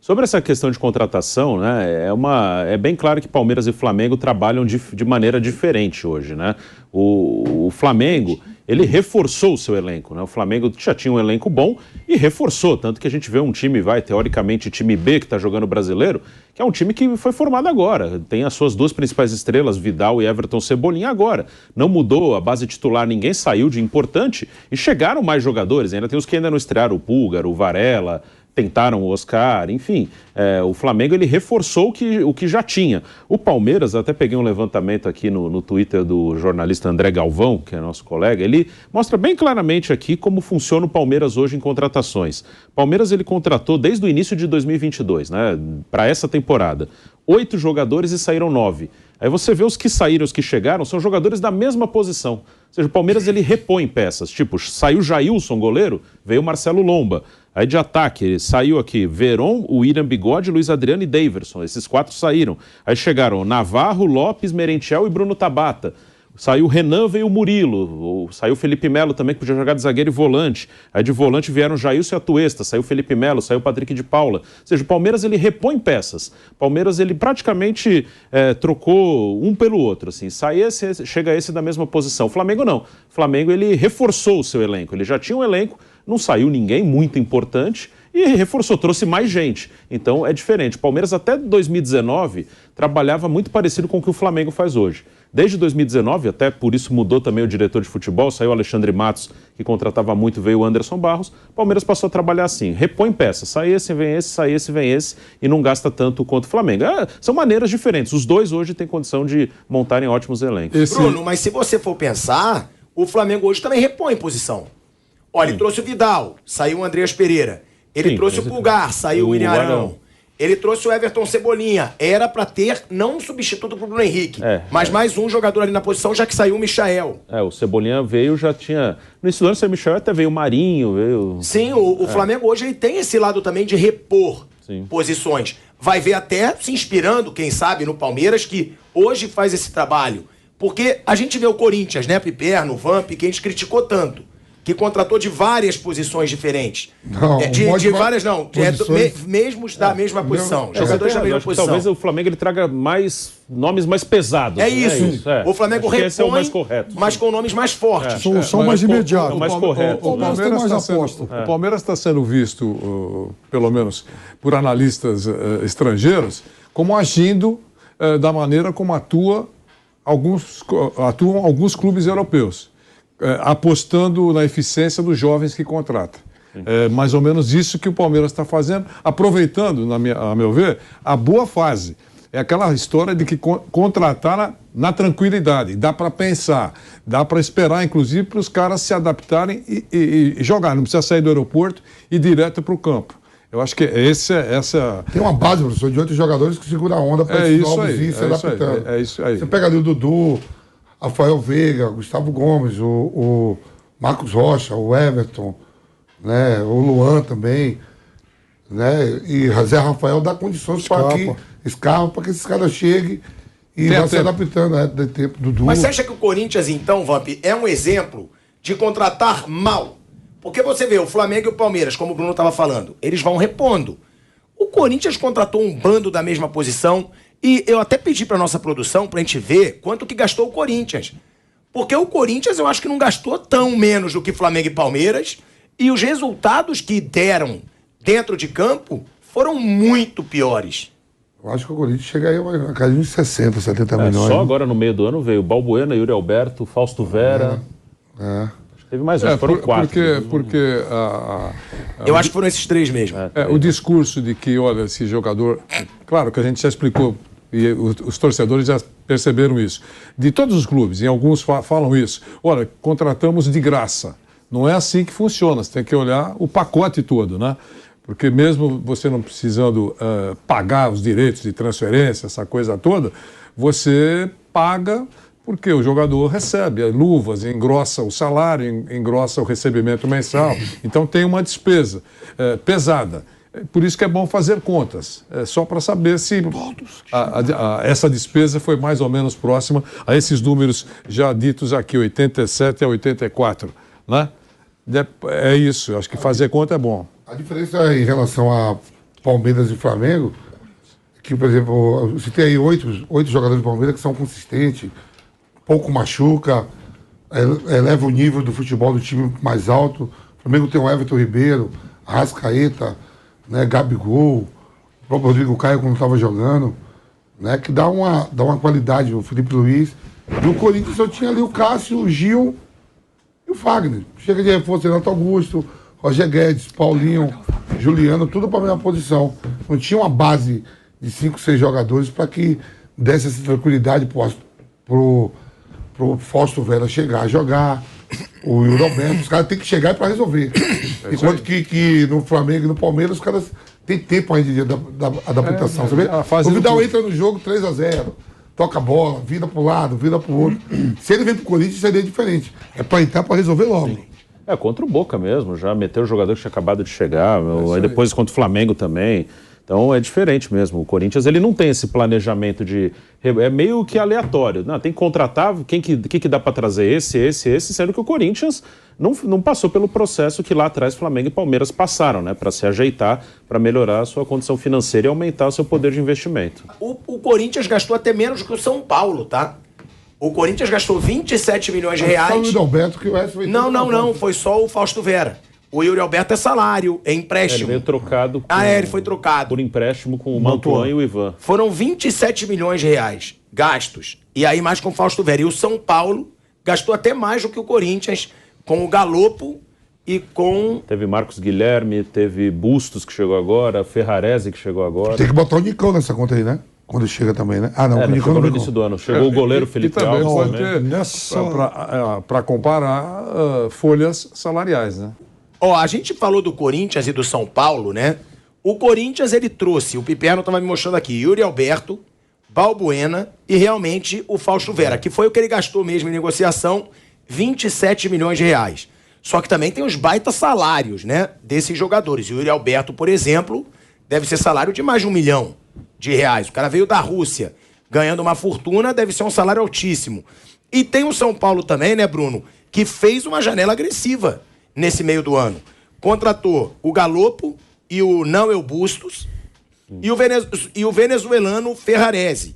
Sobre essa questão de contratação, né, é bem claro que Palmeiras e Flamengo trabalham de maneira diferente hoje, né? O Flamengo, ele reforçou o seu elenco, né? O Flamengo já tinha um elenco bom e reforçou, tanto que a gente vê um time, teoricamente, time B que está jogando brasileiro, que é um time que foi formado agora. Tem as suas duas principais estrelas, Vidal e Everton Cebolinha, agora. Não mudou a base titular, ninguém saiu de importante e chegaram mais jogadores. Ainda tem os que ainda não estrearam, o Pulgar, o Varela, tentaram o Oscar, enfim, o Flamengo ele reforçou o que já tinha. O Palmeiras, até peguei um levantamento aqui no Twitter do jornalista André Galvão, que é nosso colega, ele mostra bem claramente aqui como funciona o Palmeiras hoje em contratações. O Palmeiras ele contratou desde o início de 2022, né, para essa temporada, 8 jogadores e saíram 9. Aí você vê os que saíram, os que chegaram, são jogadores da mesma posição. Ou seja, o Palmeiras ele repõe peças, tipo, saiu Jailson, goleiro, veio Marcelo Lomba. Aí de ataque, saiu aqui Veron, William Bigode, Luiz Adriano e Daverson. Esses 4 saíram. Aí chegaram Navarro, Lopes, Merentiel e Bruno Tabata. Saiu Renan, veio o Murilo. Saiu Felipe Melo também, que podia jogar de zagueiro e volante. Aí de volante vieram Jailson e Atuesta. Saiu Felipe Melo, saiu Patrick de Paula. Ou seja, o Palmeiras ele repõe peças. O Palmeiras ele praticamente trocou um pelo outro. Assim. Sai esse, chega esse da mesma posição. O Flamengo não. O Flamengo ele reforçou o seu elenco. Ele já tinha um elenco, não saiu ninguém muito importante e reforçou, trouxe mais gente. Então é diferente. O Palmeiras até 2019 trabalhava muito parecido com o que o Flamengo faz hoje. Desde 2019, até por isso mudou também o diretor de futebol, saiu o Alexandre Matos, que contratava muito, veio o Anderson Barros. O Palmeiras passou a trabalhar assim, repõe peças, sai esse, vem esse, sai esse, vem esse, e não gasta tanto quanto o Flamengo. São maneiras diferentes, os dois hoje têm condição de montarem ótimos elencos. Bruno, mas se você for pensar, o Flamengo hoje também repõe posição. Olha, ele trouxe o Vidal, saiu o Andreas Pereira. Ele trouxe o Pulgar, saiu o William Arão. Ele trouxe o Everton Cebolinha. Era pra ter, não um substituto pro Bruno Henrique, mas mais um jogador ali na posição, já que saiu o Michael. O Cebolinha veio, já tinha... No início do ano, o Michael até veio o Marinho, veio... Sim, o Flamengo hoje ele tem esse lado também de repor posições. Vai ver até se inspirando, quem sabe, no Palmeiras, que hoje faz esse trabalho. Porque a gente vê o Corinthians, né, Piperno, Vamp, que a gente criticou tanto, que contratou de várias posições diferentes. Não, de várias não, mesmos da mesma posição. Jogadores da mesma posição. Talvez o Flamengo ele traga nomes mais pesados. É isso. O Flamengo repõe, esse é o mais correto, mas com nomes mais fortes. Solução mais imediata. Mais correto. O Palmeiras está sendo visto, pelo menos por analistas estrangeiros, como agindo da maneira como atuam alguns clubes europeus. Apostando na eficiência dos jovens que contrata. É mais ou menos isso que o Palmeiras está fazendo, aproveitando, a meu ver, a boa fase. É aquela história de que contratar na tranquilidade, dá para pensar, dá para esperar, inclusive, para os caras se adaptarem e jogar. Não precisa sair do aeroporto e ir direto para o campo. Eu acho que essa... Tem uma base, professor, de 8 jogadores que segura a onda para esses novos ir se adaptando. É isso aí. Você pega ali o Dudu, Rafael Veiga, Gustavo Gomes, o Marcos Rocha, o Everton, né, o Luan também, né, e Zé Rafael dá condições para que esses caras cheguem e vão se adaptando, né, de tempo, Dudu. Mas você acha que o Corinthians, então, Vamp, é um exemplo de contratar mal? Porque você vê, o Flamengo e o Palmeiras, como o Bruno estava falando, eles vão repondo. O Corinthians contratou um bando da mesma posição. E eu até pedi para nossa produção para a gente ver quanto que gastou o Corinthians. Porque o Corinthians eu acho que não gastou tão menos do que Flamengo e Palmeiras. E os resultados que deram dentro de campo foram muito piores. Eu acho que o Corinthians chega aí a casa de uns 60, 70 milhões. Só agora no meio do ano veio Balbuena, Yuri Alberto, Fausto Vera. Teve mais uns, foram 4. Porque eu acho que foram esses 3 mesmo. O discurso de que, olha, esse jogador... Claro que a gente já explicou, e os torcedores já perceberam isso. De todos os clubes, e alguns falam isso. Olha, contratamos de graça. Não é assim que funciona, você tem que olhar o pacote todo, né? Porque mesmo você não precisando pagar os direitos de transferência, essa coisa toda, você paga... Porque o jogador recebe luvas, engrossa o salário, engrossa o recebimento mensal. Então tem uma despesa pesada. Por isso que é bom fazer contas, só para saber se essa despesa foi mais ou menos próxima a esses números já ditos aqui, 87 a 84. Né? É isso, acho que fazer conta é bom. A diferença em relação a Palmeiras e Flamengo, que, por exemplo, você tem aí 8 jogadores do Palmeiras que são consistentes, pouco machuca, eleva o nível do futebol do time mais alto. O Flamengo tem o Everton Ribeiro, Arrascaeta, né, Gabigol, o próprio Rodrigo Caio quando estava jogando, né, que dá uma qualidade, o Felipe Luiz. E o Corinthians só tinha ali o Cássio, o Gil e o Fagner. Chega de reforço, Renato Augusto, Roger Guedes, Paulinho, Juliano, tudo para a mesma posição. Não tinha uma base de 5, 6 jogadores para que desse essa tranquilidade pro Fausto Vera chegar a jogar, o Yuri Alberto. Os caras têm que chegar para resolver. Enquanto que no Flamengo e no Palmeiras os caras têm tempo ainda da adaptação. O Vidal entra no jogo 3-0, toca a bola, vira para um lado, vira para o outro. Se ele vem para o Corinthians, seria diferente. É para entrar para resolver logo. Contra o Boca mesmo, já meteu o jogador que tinha acabado de chegar, aí depois contra o Flamengo também. Então é diferente mesmo. O Corinthians ele não tem esse planejamento de... É meio que aleatório. Não, tem que contratar, que dá para trazer esse, sendo que o Corinthians não passou pelo processo que lá atrás Flamengo e Palmeiras passaram, né? Para se ajeitar, para melhorar a sua condição financeira e aumentar o seu poder de investimento. O Corinthians gastou até menos que o São Paulo, tá? O Corinthians gastou 27 milhões de reais. Só o Yuri Alberto que o resto foi... Não, foi só o Fausto Vera. O Yuri Alberto é salário, é empréstimo. Ele veio trocado. Ele foi trocado. Por empréstimo com o Mantuan e o Ivan. Foram 27 milhões de reais gastos. E aí mais com o Fausto Vera. E o São Paulo gastou até mais do que o Corinthians com o Galopo e com... Teve Marcos Guilherme, teve Bustos que chegou agora, Ferrarese que chegou agora. Tem que botar o Nicão nessa conta aí, né? Quando chega também, né? O Nicão chegou no início do ano. Chegou o goleiro Felipe Alves. Pode ter, para comparar, folhas salariais, né? A gente falou do Corinthians e do São Paulo, né? O Corinthians, ele trouxe, o Piperno estava me mostrando aqui, Yuri Alberto, Balbuena e realmente o Fausto Vera, que foi o que ele gastou mesmo em negociação, 27 milhões de reais. Só que também tem os baita salários, né, desses jogadores. O Yuri Alberto, por exemplo, deve ser salário de mais de R$1 milhão. O cara veio da Rússia, ganhando uma fortuna, deve ser um salário altíssimo. E tem o São Paulo também, né, Bruno, que fez uma janela agressiva nesse meio do ano. Contratou o Galopo e o Não Bustos e o venezuelano Ferrarese.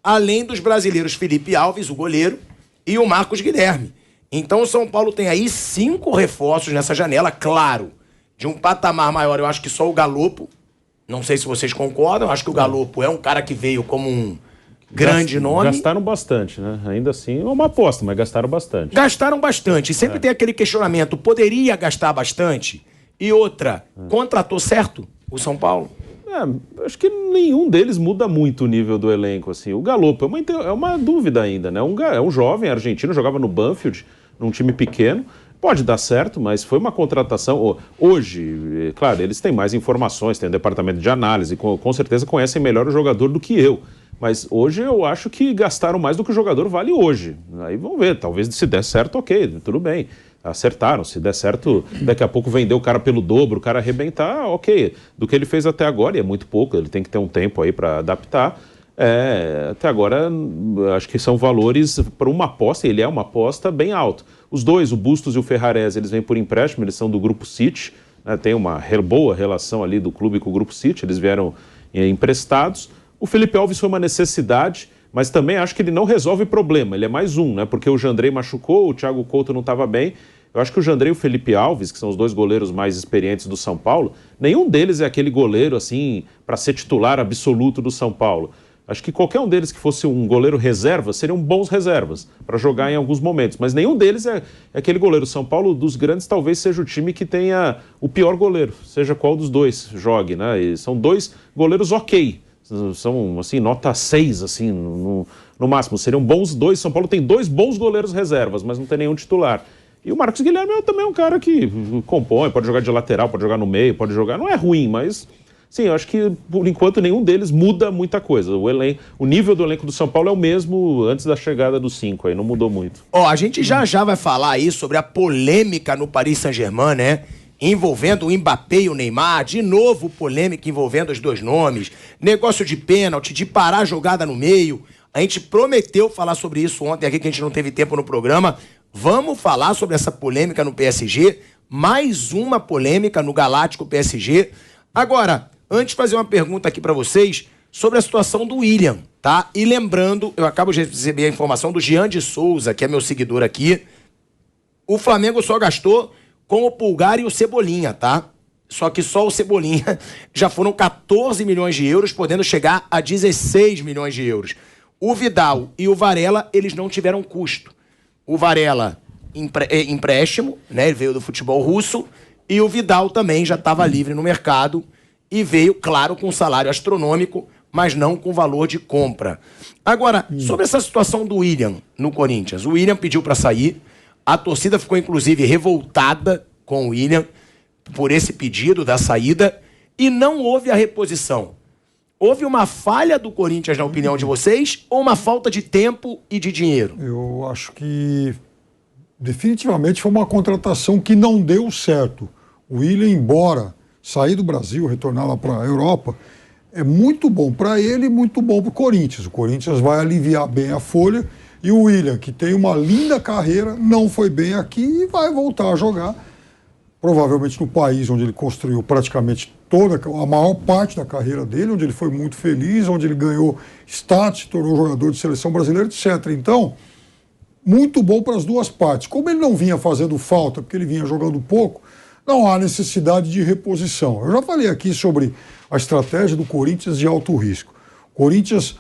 Além dos brasileiros Felipe Alves, o goleiro, e o Marcos Guilherme. Então o São Paulo tem aí 5 reforços nessa janela, claro, de um patamar maior. Eu acho que só o Galopo, não sei se vocês concordam, eu acho que o Galopo é um cara que veio como um grande nome. Gastaram bastante, né? Ainda assim, é uma aposta, mas gastaram bastante. Gastaram bastante. Sempre tem aquele questionamento, poderia gastar bastante? E outra, contratou certo o São Paulo? Acho que nenhum deles muda muito o nível do elenco, assim. O Galopo é uma dúvida ainda, né? É um jovem argentino, jogava no Banfield, num time pequeno. Pode dar certo, mas foi uma contratação... Hoje, claro, eles têm mais informações, têm um departamento de análise, com certeza conhecem melhor o jogador do que eu. Mas hoje eu acho que gastaram mais do que o jogador vale hoje. Aí vamos ver, talvez se der certo, ok, tudo bem. Acertaram, se der certo, daqui a pouco vender o cara pelo dobro, o cara arrebentar, ok. Do que ele fez até agora, e é muito pouco, ele tem que ter um tempo aí para adaptar. Até agora, acho que são valores para uma aposta, e ele é uma aposta bem alta. Os dois, o Bustos e o Ferrarese, eles vêm por empréstimo, eles são do Grupo City, né, tem uma boa relação ali do clube com o Grupo City, eles vieram emprestados. O Felipe Alves foi uma necessidade, mas também acho que ele não resolve problema, ele é mais um, né? Porque o Jandrei machucou, o Thiago Couto não estava bem. Eu acho que o Jandrei e o Felipe Alves, que são os dois goleiros mais experientes do São Paulo, nenhum deles é aquele goleiro, assim, para ser titular absoluto do São Paulo. Acho que qualquer um deles que fosse um goleiro reserva, seriam bons reservas para jogar em alguns momentos, mas nenhum deles é aquele goleiro. O São Paulo, dos grandes, talvez seja o time que tenha o pior goleiro, seja qual dos dois jogue, né? E são dois goleiros ok. São, assim, nota 6, assim, no máximo. Seriam bons dois. São Paulo tem 2 bons goleiros reservas, mas não tem nenhum titular. E o Marcos Guilherme também é um cara que compõe, pode jogar de lateral, pode jogar no meio, pode jogar... Não é ruim, mas... Sim, eu acho que, por enquanto, nenhum deles muda muita coisa. O nível do elenco do São Paulo é o mesmo antes da chegada dos 5, aí não mudou muito. A gente já vai falar aí sobre a polêmica no Paris Saint-Germain, né? Envolvendo o Mbappé e o Neymar, de novo polêmica envolvendo os dois nomes, negócio de pênalti, de parar a jogada no meio. A gente prometeu falar sobre isso ontem aqui, que a gente não teve tempo no programa. Vamos falar sobre essa polêmica no PSG, mais uma polêmica no Galáctico PSG. Agora, antes fazer uma pergunta aqui para vocês sobre a situação do William, tá? E lembrando, eu acabo de receber a informação do Jean de Souza, que é meu seguidor aqui. O Flamengo só gastou com o Pulgar e o Cebolinha, tá? Só que só o Cebolinha já foram 14 milhões de euros, podendo chegar a 16 milhões de euros. O Vidal e o Varela, eles não tiveram custo. O Varela, empréstimo, né? Ele veio do futebol russo. E o Vidal também já estava livre no mercado e veio, claro, com um salário astronômico, mas não com valor de compra. Agora, sobre essa situação do William no Corinthians. O William pediu para sair. A torcida ficou, inclusive, revoltada com o William por esse pedido da saída e não houve a reposição. Houve uma falha do Corinthians, na opinião de vocês, ou uma falta de tempo e de dinheiro? Eu acho que definitivamente foi uma contratação que não deu certo. O William, embora sair do Brasil, retornar lá para a Europa, é muito bom para ele e muito bom para o Corinthians. O Corinthians vai aliviar bem a folha e o William, que tem uma linda carreira, não foi bem aqui e vai voltar a jogar, provavelmente no país onde ele construiu praticamente a maior parte da carreira dele, onde ele foi muito feliz, onde ele ganhou status, se tornou jogador de seleção brasileira, etc. Então, muito bom para as duas partes. Como ele não vinha fazendo falta, porque ele vinha jogando pouco, não há necessidade de reposição. Eu já falei aqui sobre a estratégia do Corinthians de alto risco. O Corinthians,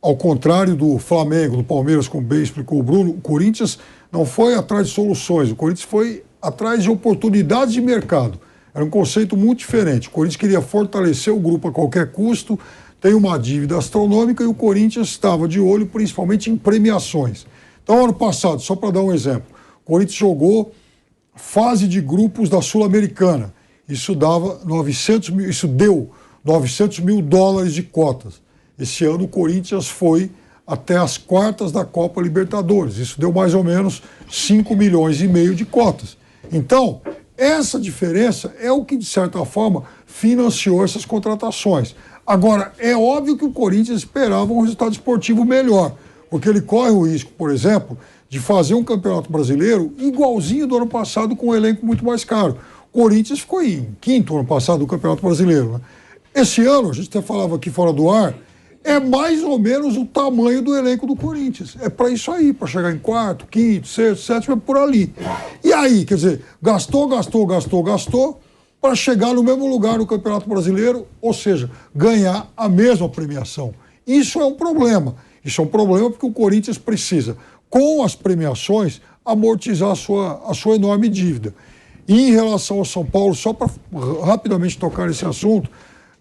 ao contrário do Flamengo, do Palmeiras, como bem explicou o Bruno, o Corinthians não foi atrás de soluções, o Corinthians foi atrás de oportunidades de mercado. Era um conceito muito diferente. O Corinthians queria fortalecer o grupo a qualquer custo, tem uma dívida astronômica e o Corinthians estava de olho principalmente em premiações. Então, ano passado, só para dar um exemplo, o Corinthians jogou fase de grupos da Sul-Americana. Isso deu $900 mil de cotas. Esse ano o Corinthians foi até as quartas da Copa Libertadores. Isso deu mais ou menos 5,5 milhões de cotas. Então, essa diferença é o que, de certa forma, financiou essas contratações. Agora, é óbvio que o Corinthians esperava um resultado esportivo melhor, porque ele corre o risco, por exemplo, de fazer um campeonato brasileiro igualzinho do ano passado com um elenco muito mais caro. O Corinthians ficou em quinto ano passado no Campeonato Brasileiro, né? Esse ano, a gente até falava aqui fora do ar, é mais ou menos o tamanho do elenco do Corinthians. É para isso aí, para chegar em quarto, quinto, sexto, sétimo, é por ali. E aí, quer dizer, gastou, para chegar no mesmo lugar no Campeonato Brasileiro, ou seja, ganhar a mesma premiação. Isso é um problema. Isso é um problema porque o Corinthians precisa, com as premiações, amortizar a sua enorme dívida. E em relação ao São Paulo, só para rapidamente tocar nesse assunto,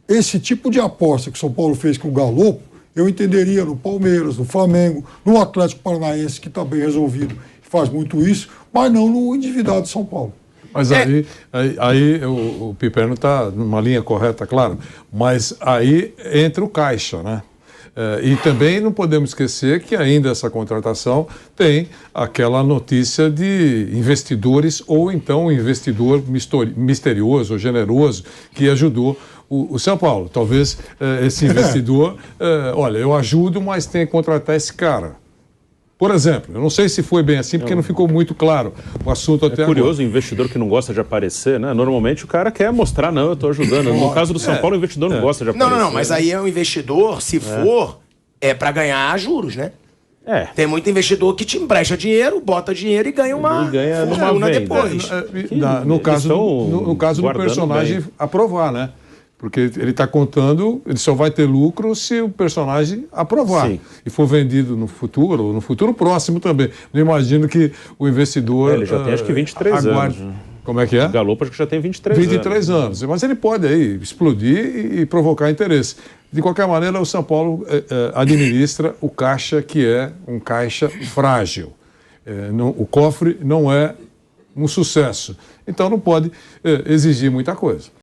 esse tipo de aposta que o São Paulo fez com o Galopo, eu entenderia no Palmeiras, no Flamengo, no Atlético Paranaense, que está bem resolvido, faz muito isso, mas não no endividado de São Paulo. Mas aí o Piperno está numa linha correta, claro, mas aí entra o caixa, né? E também não podemos esquecer que ainda essa contratação tem aquela notícia de investidores ou então um investidor misterioso ou generoso que ajudou o São Paulo. Talvez esse investidor, olha, eu ajudo, mas tem que contratar esse cara. Por exemplo, eu não sei se foi bem assim, porque não ficou muito claro o assunto até agora. É curioso, o investidor que não gosta de aparecer, né? Normalmente o cara quer mostrar, não, eu estou ajudando. No caso do São Paulo, o investidor não gosta de aparecer. Não, mas aí é um investidor, se for, é para ganhar juros, né? Tem muito investidor que te empresta dinheiro, bota dinheiro e ganha uma fortuna depois. No caso do personagem aprovar, né? Porque ele está contando, ele só vai ter lucro se o personagem aprovar. Sim. E for vendido no futuro, ou no futuro próximo também. Não imagino que o investidor... ele já tem acho que 23 anos. Como é que é? O Galopo acho que já tem 23 anos. Mas ele pode aí explodir e provocar interesse. De qualquer maneira, o São Paulo administra o caixa, que é um caixa frágil. O cofre não é um sucesso. Então não pode exigir muita coisa.